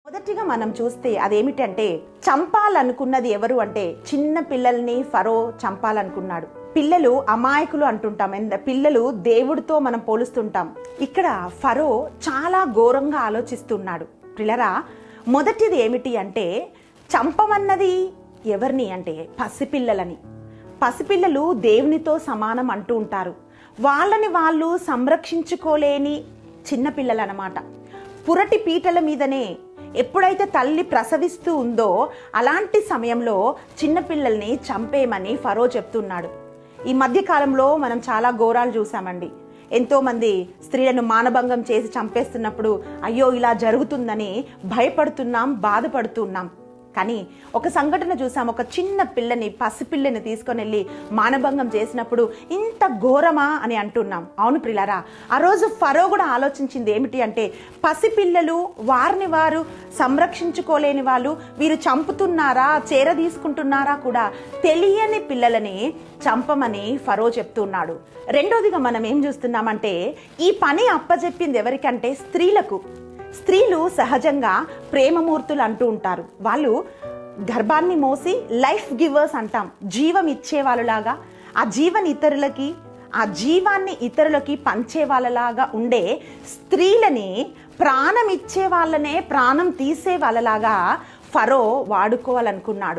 మొదటిగా మనం చూస్తే అదేమిటంటే చంపాలనుకున్నది ఎవరు అంటే చిన్న పిల్లల్ని ఫరో చంపాలనుకున్నాడు. పిల్లలు అమాయకులు అంటుంటాం, పిల్లలు దేవుడితో మనం పోలుస్తుంటాం. ఇక్కడ ఫరో చాలా ఘోరంగా ఆలోచిస్తున్నాడు. పిల్లరా, మొదటిది ఏమిటి అంటే చంపమన్నది ఎవరిని అంటే పసిపిల్లలని. పసిపిల్లలు దేవునితో సమానం అంటూ ఉంటారు. వాళ్ళని వాళ్ళు సంరక్షించుకోలేని చిన్నపిల్లలు అన్నమాట. పురటి పీటల మీదనే ఎప్పుడైతే తల్లి ప్రసవిస్తూ ఉందో అలాంటి సమయంలో చిన్నపిల్లల్ని చంపేయమని ఫరో చెప్తున్నాడు. ఈ మధ్య కాలంలో మనం చాలా ఘోరాలు చూసామండి. ఎంతోమంది స్త్రీలను మానభంగం చేసి చంపేస్తున్నప్పుడు అయ్యో ఇలా జరుగుతుందని భయపడుతున్నాం, బాధపడుతున్నాం. కానీ ఒక సంఘటన చూసాం. ఒక చిన్న పిల్లని, పసిపిల్లని తీసుకొని వెళ్ళి మానభంగం చేసినప్పుడు ఇంత ఘోరమా అని అంటున్నాం. అవును ప్రియులారా, ఆ రోజు ఫరో కూడా ఆలోచించింది ఏమిటి అంటే పసిపిల్లలు వారిని వారు సంరక్షించుకోలేని వాళ్ళు వీరు చంపుతున్నారా, తీసుకుంటున్నారా కూడా తెలియని పిల్లలని చంపమని ఫరో చెప్తున్నాడు. రెండోదిగా మనం ఏం చూస్తున్నామంటే ఈ పని అప్పచెప్పింది ఎవరికంటే స్త్రీలకు. స్త్రీలు సహజంగా ప్రేమమూర్తులు అంటూ ఉంటారు. వాళ్ళు గర్భాన్ని మోసి లైఫ్ గివర్స్ అంటాం, జీవం ఇచ్చే వాళ్ళలాగా, ఆ జీవాన్ని ఇతరులకి పంచే వాళ్ళలాగా ఉండే స్త్రీలని ప్రాణం ఇచ్చే వాళ్ళనే ప్రాణం తీసే వాళ్ళలాగా ఫరో వాడుకోవాలనుకున్నాడు.